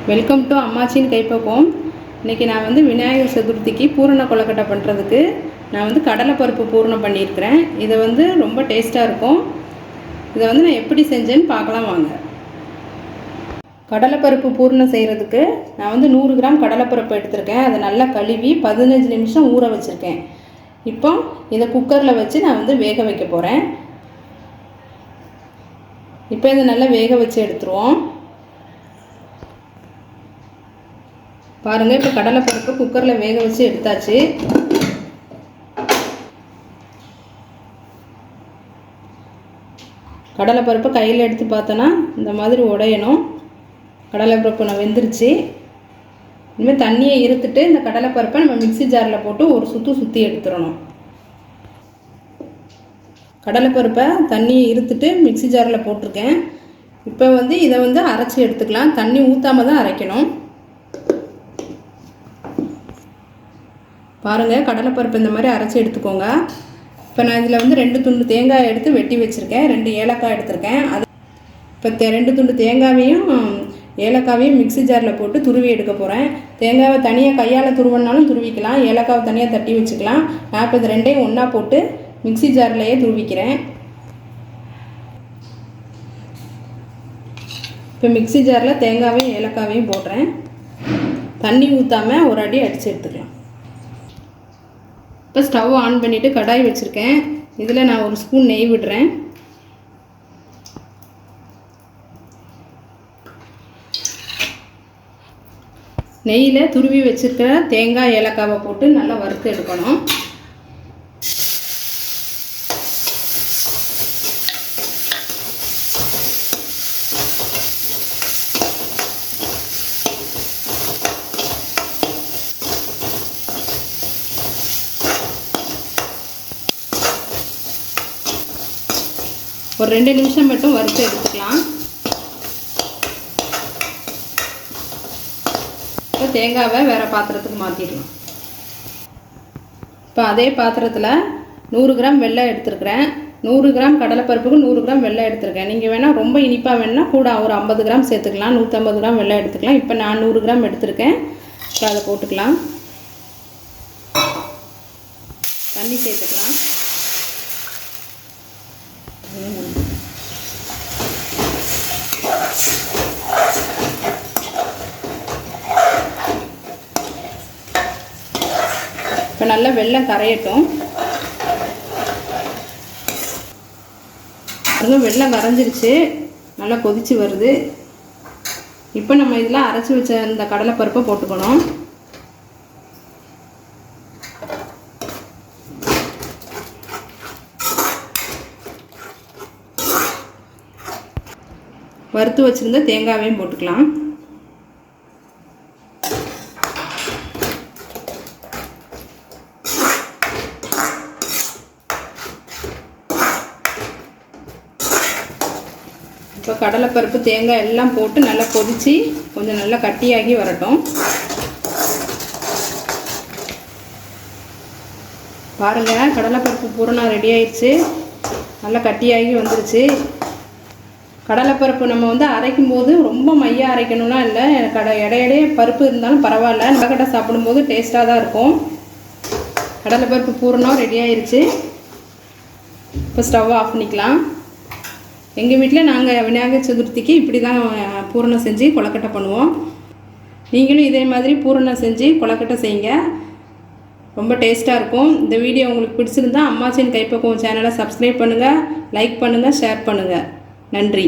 Welcome to அம்மாச்சின் கைப்பக்குவம். இன்றைக்கி நான் வந்து விநாயகர் சதுர்த்திக்கு பூரண கொழுக்கட்டை பண்ணுறதுக்கு நான் வந்து கடலைப்பருப்பு பூரணம் பண்ணியிருக்கிறேன். இதை வந்து ரொம்ப டேஸ்ட்டாக இருக்கும். இதை வந்து நான் எப்படி செஞ்சேன்னு பார்க்கலாம் வாங்க. கடலைப்பருப்பு பூரணம் செய்கிறதுக்கு நான் வந்து 100 கிராம் கடலைப்பருப்பு எடுத்திருக்கேன். அதை நல்லா கழுவி 15 நிமிஷம் ஊற வச்சுருக்கேன். இப்போ இதை குக்கரில் வச்சு நான் வந்து வேக வைக்க போகிறேன். இப்போ இதை நல்லா வேக வச்சு எடுத்துருவோம். பாருங்கள், இப்போ கடலைப்பருப்பு குக்கரில் வேக வச்சு எடுத்தாச்சு. கடலைப்பருப்பு கையில் எடுத்து பார்த்தோன்னா இந்த மாதிரி உடையணும். கடலைப்பருப்பு நான் வெந்துருச்சு. இனிமேல் தண்ணியை இருத்துட்டு இந்த கடலைப்பருப்பை நம்ம மிக்ஸி ஜாரில் போட்டு ஒரு சுற்றி எடுத்துடணும். கடலைப்பருப்பை தண்ணியை இருத்துட்டு மிக்ஸி ஜாரில் போட்டிருக்கேன். இப்போ வந்து இதை வந்து அரைச்சி எடுத்துக்கலாம். தண்ணி ஊற்றாமல் தான் அரைக்கணும். பாருங்கள், கடலைப்பருப்பு இந்த மாதிரி அரைச்சி எடுத்துக்கோங்க. இப்போ நான் இதில் வந்து 2 துண்டு தேங்காய் எடுத்து வெட்டி வச்சுருக்கேன். 2 ஏலக்காய் எடுத்திருக்கேன். அது இப்போ 2 துண்டு தேங்காயையும் ஏலக்காவையும் மிக்ஸி ஜாரில் போட்டு துருவி எடுக்க போகிறேன். தேங்காவை தனியாக கையால் துருவினாலும் துருவிக்கலாம், ஏலக்காவை தனியாக தட்டி வச்சுக்கலாம். நான் இப்போ இது 2ஐயும் ஒன்றா போட்டு மிக்ஸி ஜார்லேயே துருவிக்கிறேன். இப்போ மிக்ஸி ஜாரில் தேங்காவையும் ஏலக்காவையும் போடுறேன். தண்ணி ஊற்றாமல் ஒரு அடி அடித்து எடுத்துக்கலாம். இப்போ ஸ்டவ் ஆன் பண்ணிவிட்டு கடாய் வச்சுருக்கேன். இதில் நான் 1 ஸ்பூன் நெய் விடுறேன். நெய்யில் துருவி வச்சுருக்கிற தேங்காய் ஏலக்காவை போட்டு நல்லா வறுத்து எடுக்கணும். ஒரு 2 நிமிஷம் மட்டும் வறுத்து எடுத்துக்கலாம். இப்போ தேங்காவை வேறு பாத்திரத்துக்கு மாற்றிடலாம். இப்போ அதே பாத்திரத்தில் 100 கிராம் வெல்லம் எடுத்துருக்கிறேன். 100 கிராம் கடலைப்பருப்புக்கு 100 கிராம் வெல்லம் எடுத்துருக்கேன். நீங்கள் வேணால் ரொம்ப இனிப்பாக வேணால் கூட ஒரு 50 கிராம் சேர்த்துக்கலாம். 150 கிராம் வெல்லம் எடுத்துக்கலாம். இப்போ நான் 100 கிராம் எடுத்துருக்கேன். இப்போ அதை போட்டுக்கலாம். தண்ணி சேர்த்துக்கலாம். இப்போ நல்லா வெல்லம் கரையட்டும். வெல்லம் கரைஞ்சிருச்சு, நல்லா கொதிச்சு வருது. இப்போ நம்ம இதில் அரைச்சி வச்ச இந்த கடலைப்பருப்பை போட்டுக்கணும். வறுத்து வச்சுருந்த தேங்காவையும் போட்டுக்கலாம். இப்போ கடலைப்பருப்பு தேங்காய் எல்லாம் போட்டு நல்லா கொதித்து கொஞ்சம் நல்லா கட்டியாகி வரட்டும். பாருங்கள், கடலைப்பருப்பு பூரணம் ரெடி ஆயிடுச்சு. நல்லா கட்டியாகி வந்துருச்சு. கடலைப்பருப்பு நம்ம வந்து அரைக்கும் போது ரொம்ப மையாக அரைக்கணும்னா இல்லை, இடையிடையே பருப்பு இருந்தாலும் பரவாயில்ல. கொழுக்கட்டை சாப்பிடும்போது டேஸ்ட்டாக தான் இருக்கும். கடலைப்பருப்பு பூரணம் ரெடி ஆயிடுச்சு. இப்போ ஸ்டவ் ஆஃப் பண்ணிக்கலாம். எங்கள் வீட்டில் நாங்கள் விநாயகர் சதுர்த்திக்கு இப்படி தான் பூரணம் செஞ்சு கொழுக்கட்டை பண்ணுவோம். நீங்களும் இதே மாதிரி பூரணம் செஞ்சு கொழுக்கட்டை செய்யுங்க, ரொம்ப டேஸ்ட்டாக இருக்கும். இந்த வீடியோ உங்களுக்கு பிடிச்சிருந்தா அம்மாச்சின் கைப்பக்குவம் சேனலை சப்ஸ்கிரைப் பண்ணுங்கள், லைக் பண்ணுங்கள், ஷேர் பண்ணுங்கள். நன்றி.